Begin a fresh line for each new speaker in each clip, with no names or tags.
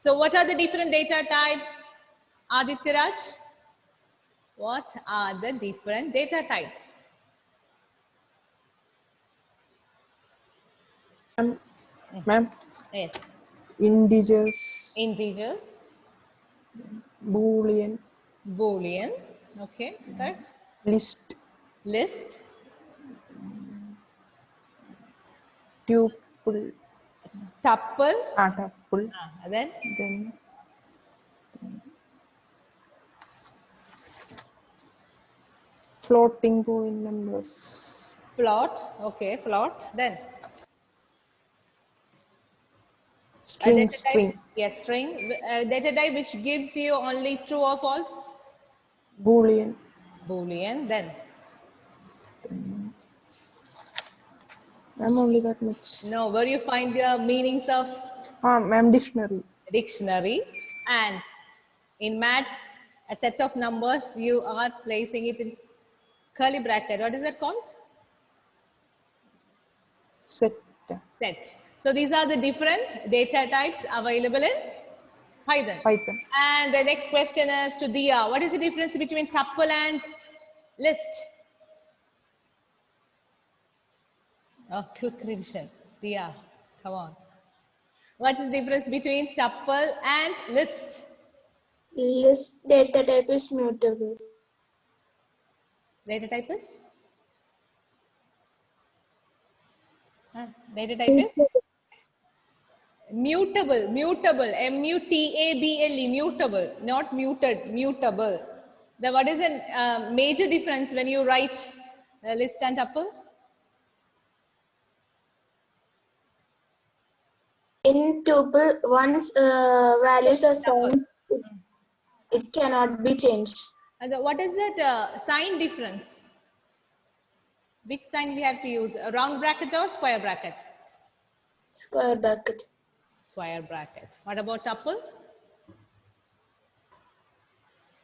So what are the different data types? Aditya Raj? What are the different data types?
Ma'am,
Yes.
integers,
Integers,
Boolean,
Boolean, okay, correct.
list,
List,
tuple,
tuple,
tuple,
then
then floating point numbers,
float, okay, float, then
string,
data type,
string,
yes, string, data type which gives you only true or false,
Boolean,
Boolean, then
ma'am, only that much.
no, where you find the meanings of
Ma'am, dictionary.
dictionary, and in maths, a set of numbers, you are placing it in curly bracket. What is that called?
Set.
Set. So these are the different data types available in Python.
Python.
And the next question is to Dia. What is the difference between tuple and list? Oh, quick revision. Dia, come on. What is the difference between tuple and list?
List data type is mutable.
Data type is? Data type is? Mutable, mutable, M-U-T-A-B-L-E, mutable, not muted, mutable. Then what is the major difference when you write list and tuple?
In tuple, once values are assigned, it cannot be changed.
And what is that sign difference? Which sign we have to use? A round bracket or square bracket?
Square bracket.
Square bracket. What about tuple?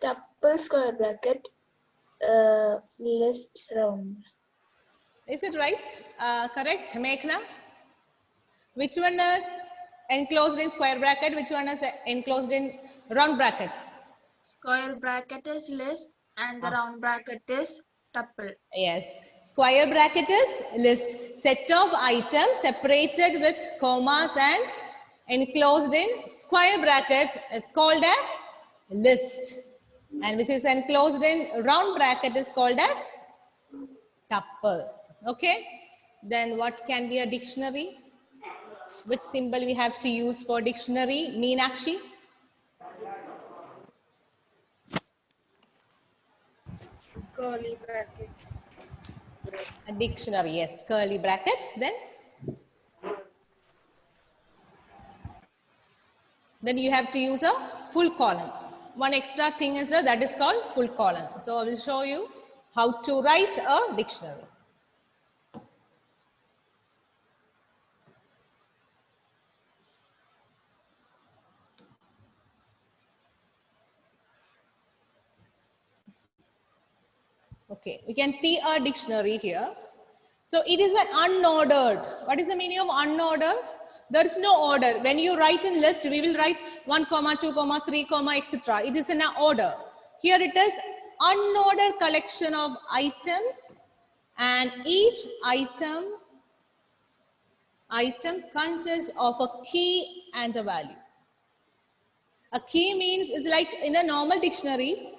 Tuple square bracket. List round.
Is it right? Correct, Meghna? Which one is enclosed in square bracket? Which one is enclosed in round bracket?
Square bracket is list and the round bracket is tuple.
Yes. Square bracket is list. Set of items separated with commas and enclosed in square bracket is called as list. And which is enclosed in round bracket is called as tuple. Okay. Then what can be a dictionary? Which symbol we have to use for dictionary? Meenakshi?
Curly brackets.
A dictionary, yes. Curly bracket. Then you have to use a full colon. One extra thing is that is called full colon. So I will show you how to write a dictionary. Okay, we can see a dictionary here. So it is an unordered. What is the meaning of unordered? There is no order. When you write in list, we will write 1, 2, 3, etc. It is in an order. Here it is unordered collection of items, and each item consists of a key and a value. A key means is like in a normal dictionary,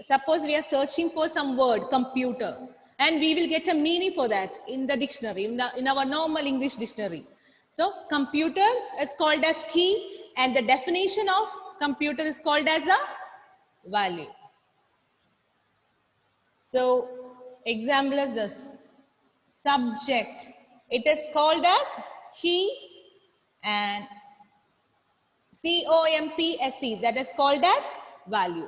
suppose we are searching for some word, computer, and we will get a meaning for that in the dictionary, in our normal English dictionary. So computer is called as key, and the definition of computer is called as a value. So example is this: subject, it is called as key, and COMPSE, that is called as value.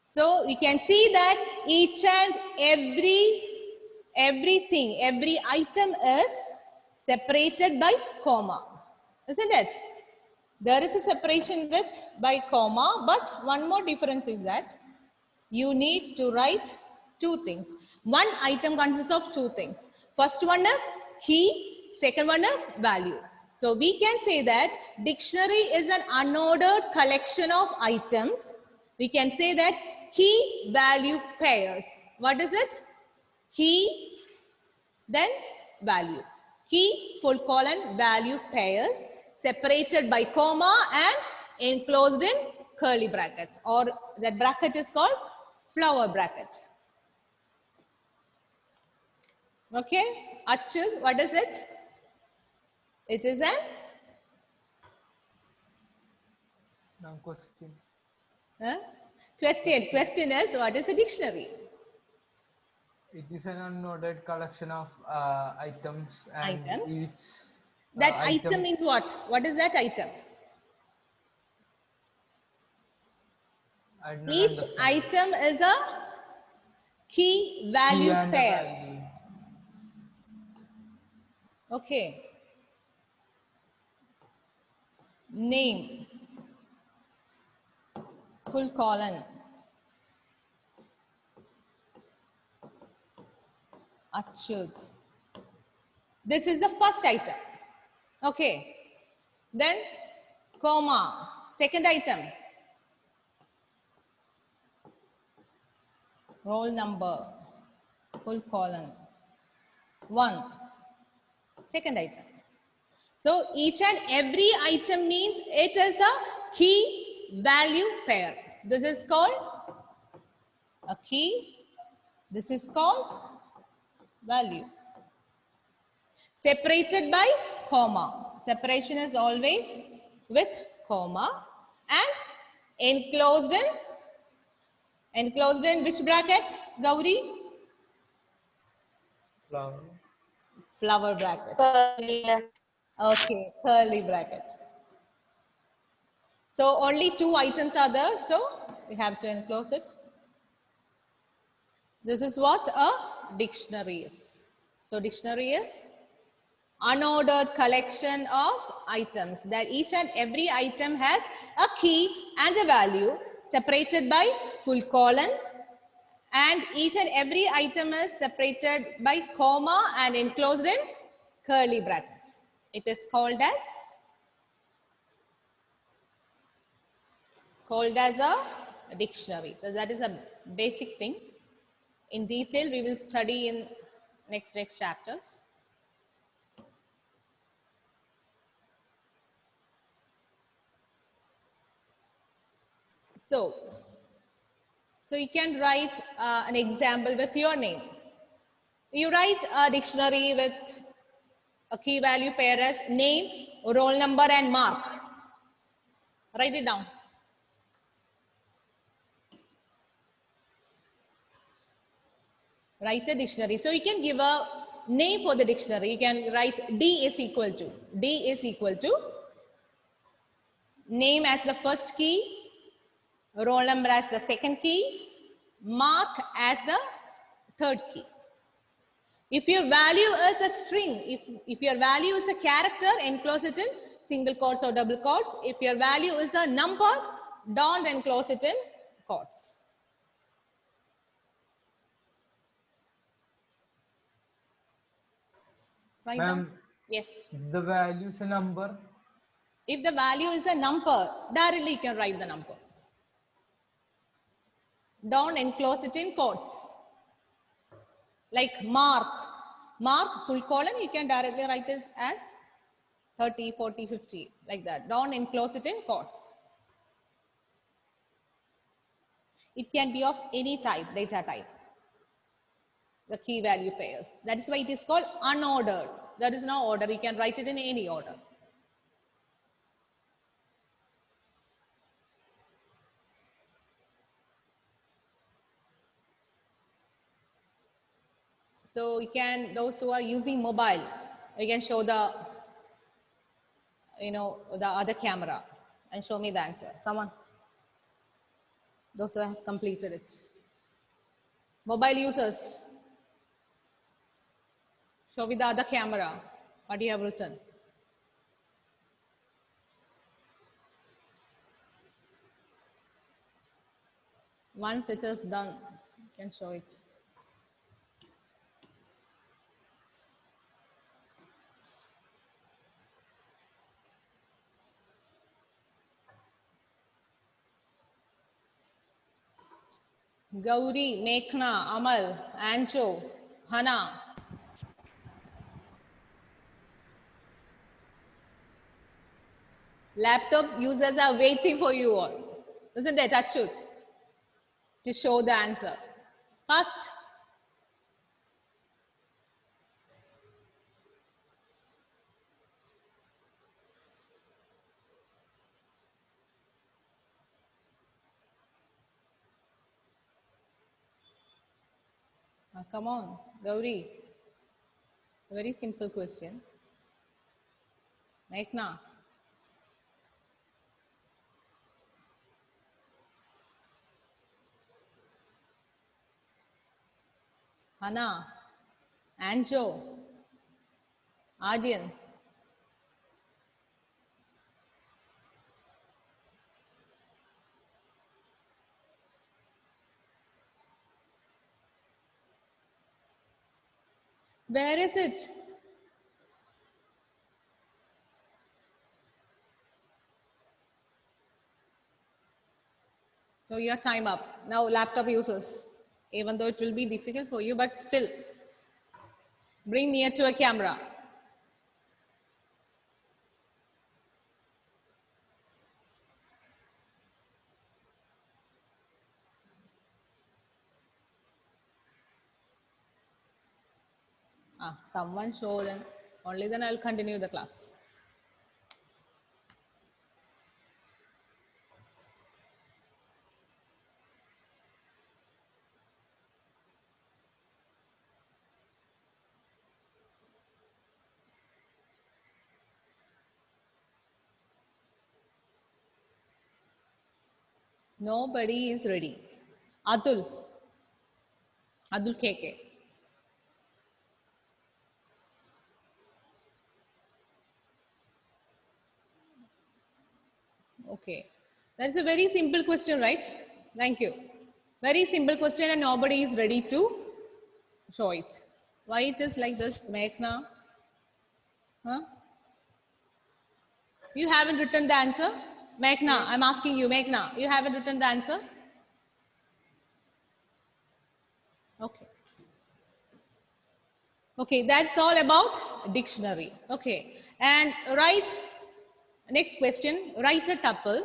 So we can see that each and every item is separated by comma, isn't it? There is a separation by comma, but one more difference is that you need to write two things. One item consists of two things. First one is key, second one is value. So we can say that dictionary is an unordered collection of items. We can say that key value pairs. What is it? Key, then value. Key, full colon, value pairs separated by comma and enclosed in curly bracket, or that bracket is called flower bracket. Okay, Achut, what is it? It is an
question.
question. Question is, what is a dictionary?
It is an unordered collection of items, and
Items.
each
That item means what? What is that item?
I don't
Each
understand.
item is a key value
Key and a
pair.
value.
Okay. Name, full colon, Achut. This is the first item. Okay. Then comma, second item. Roll number, full colon, 1. Second item. So each and every item means it is a key value pair. This is called a key. This is called value. Separated by comma. Separation is always with comma, and enclosed in which bracket, Gauri?
Flower.
Flower bracket.
Curly bracket.
Okay, curly bracket. So only 2 items are there, so we have to enclose it. This is what a dictionary is. So dictionary is unordered collection of items, that each and every item has a key and a value separated by full colon, and each and every item is separated by comma and enclosed in curly bracket. It is called as a dictionary. So that is a basic things. In detail, we will study in next chapters. So you can write an example with your name. You write a dictionary with a key value pair as name, roll number, and mark. Write it down. Write a dictionary. So you can give a name for the dictionary. You can write D is equal to name as the first key, roll number as the second key, mark as the third key. If your value is a string, if your value is a character, enclose it in single quotes or double quotes. If your value is a number, don't enclose it in quotes. Right.
Ma'am,
Yes.
the value is a number.
If the value is a number, directly you can write the number. Don't enclose it in quotes. Like mark, full colon, you can directly write it as 30, 40, 50, like that. Don't enclose it in quotes. It can be of any type, data type. The key value pairs. That is why it is called unordered. There is no order. You can write it in any order. So you can, those who are using mobile, you can show the, the other camera and show me the answer. Someone, those who have completed it. Mobile users, show me the other camera, what you have written. Once it is done, you can show it. Gauri, Meghna, Amal, Anjo, Hana. Laptop users are waiting for you all. Isn't it, Achut? To show the answer. First. Come on, Gauri. A very simple question. Meghna. Hana. Anjo. Ardian. Where is it? So your time up. Now laptop users, even though it will be difficult for you, but still bring near to a camera. Someone show then, only then I'll continue the class. Nobody is ready. Atul KK. Okay, that's a very simple question, right? Thank you. Very simple question and nobody is ready to show it. Why it is like this, Meghna? Huh? You haven't written the answer? Meghna, I'm asking you, Meghna, you haven't written the answer? Okay. Okay, that's all about dictionary. Okay, and write, next question, write a tuple.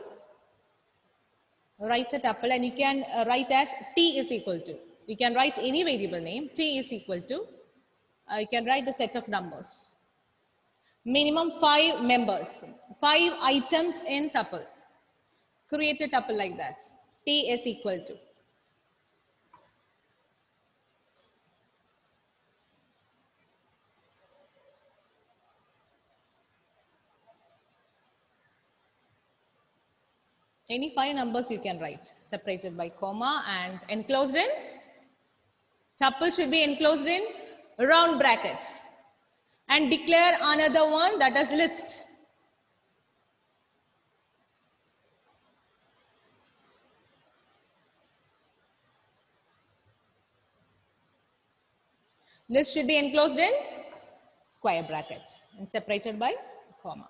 Write a tuple and you can write as T is equal to. You can write any variable name, T is equal to. You can write the set of numbers. Minimum 5 members, 5 items in tuple. Create a tuple like that. T is equal to. Any 5 numbers you can write, separated by comma and enclosed in. Tuple should be enclosed in round bracket. And declare another one, that is list. List should be enclosed in square bracket and separated by comma.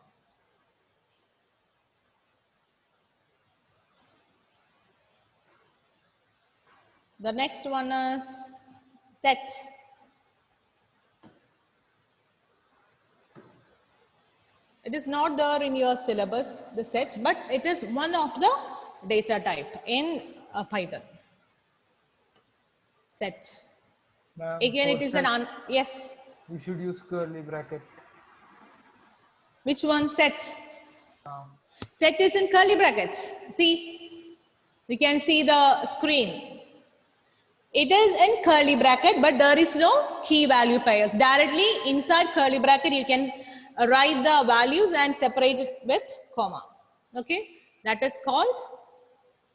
The next one is set. It is not there in your syllabus, the set, but it is one of the data type in Python. Set. Again, it is an yes.
We should use curly bracket.
Which one? Set. Set is in curly bracket. See, you can see the screen. It is in curly bracket, but there is no key value pairs. Directly inside curly bracket, you can write the values and separate it with comma. Okay, that is called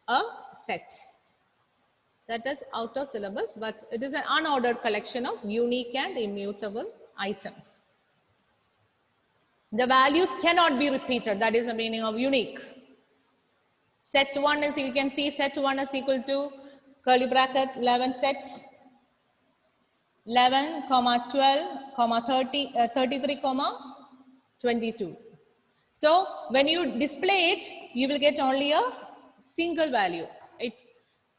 a set. That is out of syllabus, but it is an unordered collection of unique and immutable items. The values cannot be repeated. That is the meaning of unique. Set 1 is, you can see set 1 is equal to curly bracket 11 set 11, 12, 30, 33, 22. So when you display it, you will get only a single value.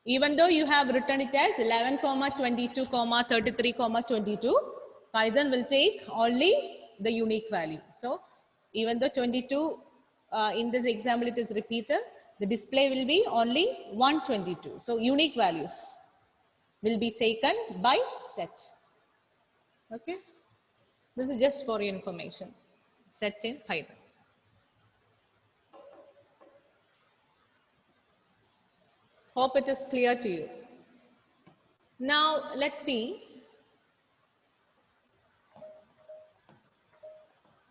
Even though you have written it as 11, 22, 33, 22, Python will take only the unique value. So even though 22 in this example it is repeated, the display will be only 122. So unique values will be taken by set. Okay. This is just for your information. Set in Python. Hope it is clear to you. Now let's see.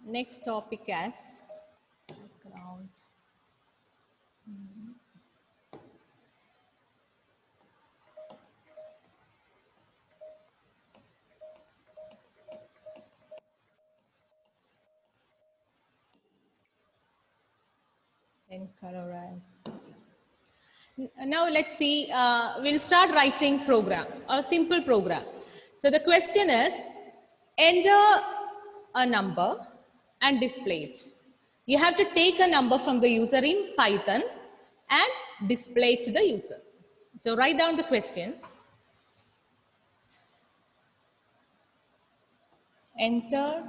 Next topic as background. And color as. Now let's see, we'll start writing program, a simple program. So the question is, enter a number and display it. You have to take a number from the user in Python and display it to the user. So write down the question. Enter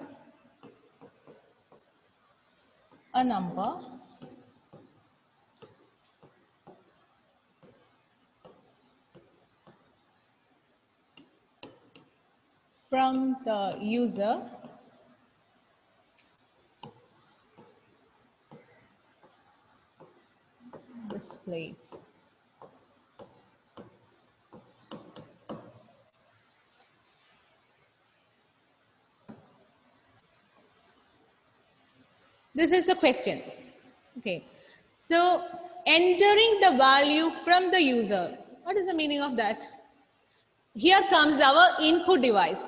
a number from the user displayed. This is a question. Okay. So entering the value from the user. What is the meaning of that? Here comes our input device.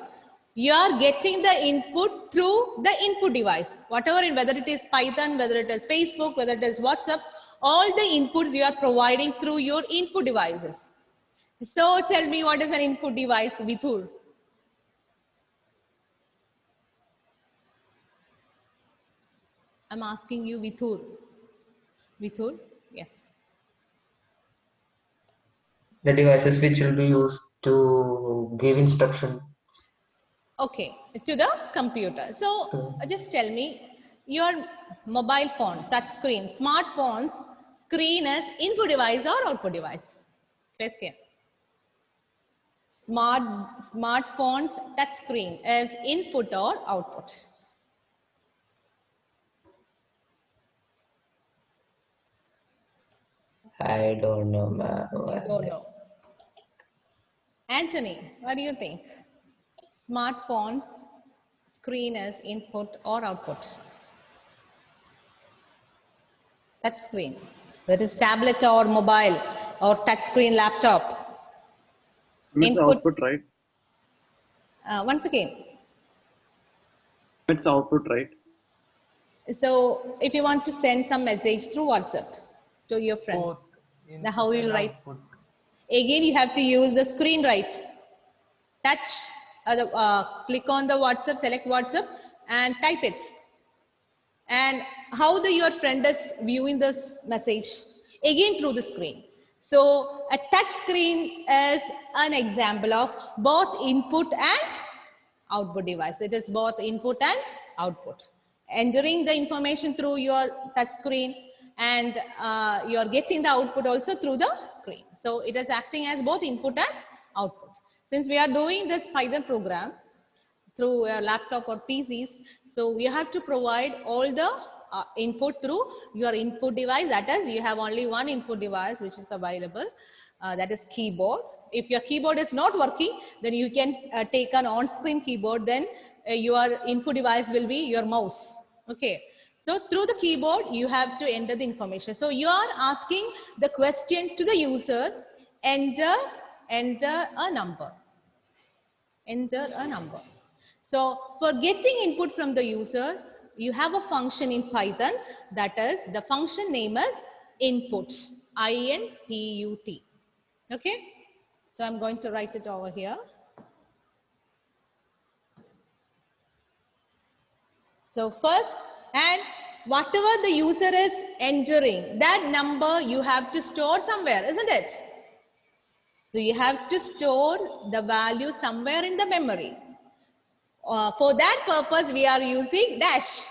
You are getting the input through the input device. Whatever, whether it is Python, whether it is Facebook, whether it is WhatsApp, all the inputs you are providing through your input devices. So tell me, what is an input device, Vithur? I'm asking you, Vithur. Vithur, yes.
The devices which will be used to give instruction.
Okay, to the computer. So just tell me, your mobile phone, touch screen, smartphone's screen is input device or output device? Question. Smartphone's touch screen is input or output?
I don't know, man.
You don't know. Anthony, what do you think? Smartphone's screen is input or output? Touch screen. That is tablet or mobile or touch screen laptop.
It's output, right?
Once again.
It's output, right?
So if you want to send some message through WhatsApp to your friend,
Both
then how you will write?
output.
Again, you have to use the screen right. Touch, click on the WhatsApp, select WhatsApp and type it. And how your friend is viewing this message? Again through the screen. So a touch screen is an example of both input and output device. It is both input and output. Entering the information through your touch screen and you are getting the output also through the screen. So it is acting as both input and output. Since we are doing this Python program through a laptop or PCs, so we have to provide all the input through your input device. That is, you have only one input device which is available, that is keyboard. If your keyboard is not working, then you can take an on-screen keyboard, then your input device will be your mouse. Okay. So through the keyboard, you have to enter the information. So you are asking the question to the user, enter a number. Enter a number. So for getting input from the user, you have a function in Python, that is, the function name is input, I-N-P-U-T. Okay. So I'm going to write it over here. So first, and whatever the user is entering, that number you have to store somewhere, isn't it? So you have to store the value somewhere in the memory. For that purpose, we are using dash.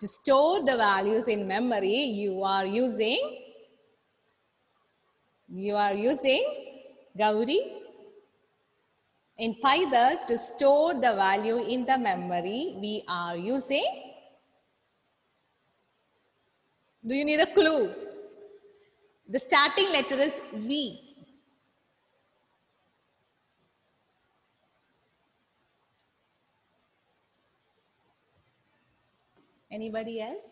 To store the values in memory, you are using Gauri. In Python, to store the value in the memory, we are using. Do you need a clue? The starting letter is V. Anybody else?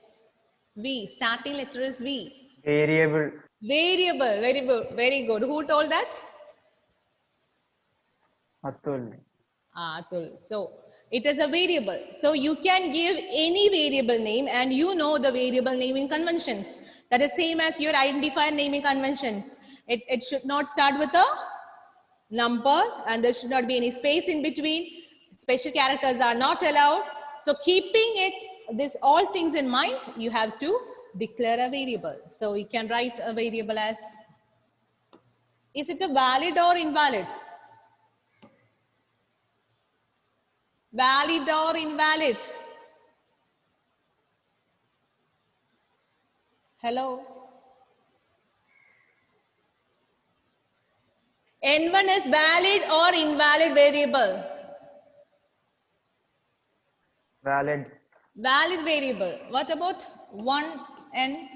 V. Starting letter is V.
Variable.
Variable. Very good. Very good. Who told that?
Atul.
Atul. So it is a variable. So you can give any variable name, and you know the variable naming conventions. That is same as your identifier naming conventions. It should not start with a number, and there should not be any space in between. Special characters are not allowed. So keeping this all things in mind, you have to declare a variable. So you can write a variable as, is it a valid or invalid? Valid or invalid? Hello? N1 is valid or invalid variable?
Valid.
Valid variable. What about 1N?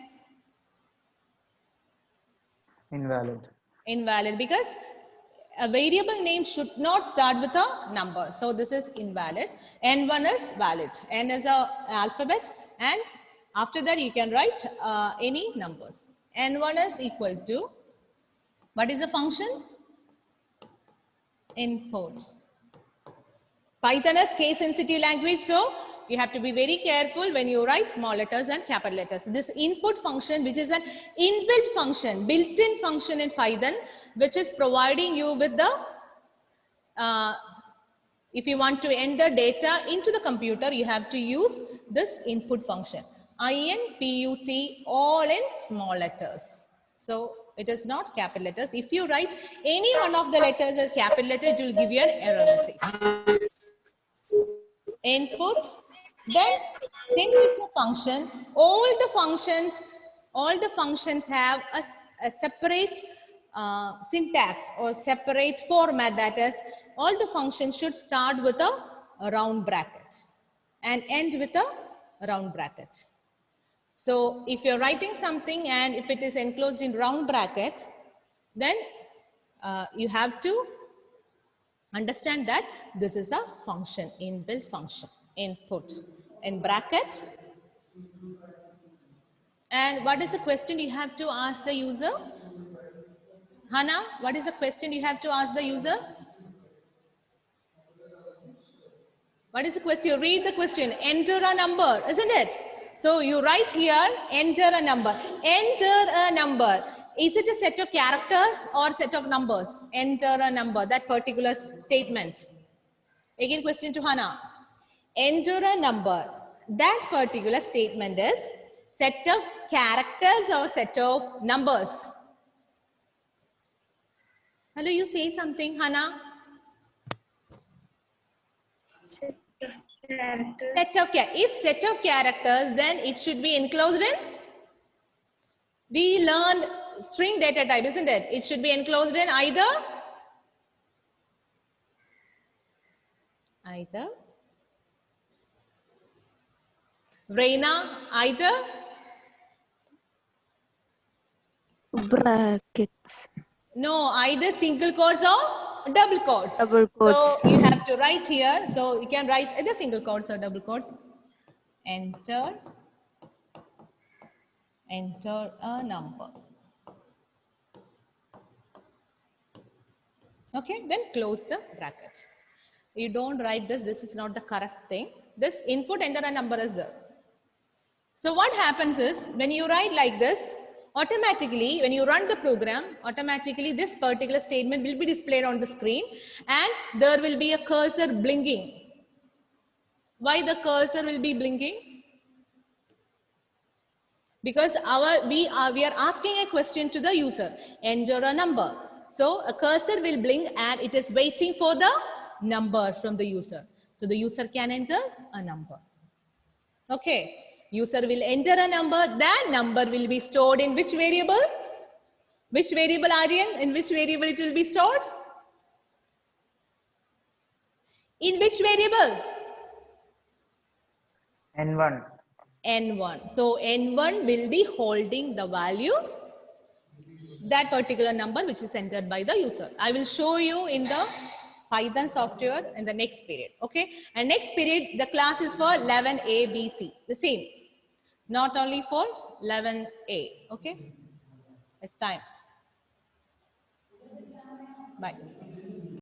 Invalid.
Invalid, because a variable name should not start with a number. So this is invalid. N1 is valid. N is an alphabet, and after that you can write any numbers. N1 is equal to, what is the function? Input. Python is case sensitive language, so you have to be very careful when you write small letters and capital letters. This input function, which is an inbuilt function, built-in function in Python, which is providing you with the, if you want to enter data into the computer, you have to use this input function. INPUT, all in small letters. So it is not capital letters. If you write any one of the letters as capital letters, it will give you an error message. Input, then since it's a function, all the functions have a separate syntax or separate format. That is, all the functions should start with a round bracket and end with a round bracket. So if you're writing something and if it is enclosed in round bracket, then you have to understand that this is a function, inbuilt function, input in bracket. And what is the question you have to ask the user? Hannah, what is the question you have to ask the user? What is the question? Read the question. Enter a number, isn't it? So you write here, enter a number. Enter a number. Is it a set of characters or set of numbers? Enter a number, that particular statement. Again, question to Hannah. Enter a number. That particular statement is set of characters or set of numbers? Hello, you say something, Hannah?
Set of characters.
If set of characters, then it should be enclosed in. We learned string data type, isn't it? It should be enclosed in either Reina, either
Brackets.
no, either single quotes or double quotes.
Double quotes.
So you have to write here. So you can write either single quotes or double quotes. Enter a number. Okay, then close the bracket. You don't write this. This is not the correct thing. This input, enter a number is there. So what happens is when you write like this, automatically when you run the program, automatically this particular statement will be displayed on the screen and there will be a cursor blinking. Why the cursor will be blinking? Because we are asking a question to the user. Enter a number. So a cursor will blink and it is waiting for the number from the user. So the user can enter a number. Okay. User will enter a number. That number will be stored in which variable? Which variable, Aryan? In which variable it will be stored? In which variable?
N1.
N1. So N1 will be holding the value, that particular number which is entered by the user. I will show you in the Python software in the next period. Okay. And next period, the class is for 11A, B, C. The same. Not only for 11A. Okay. It's time. Bye.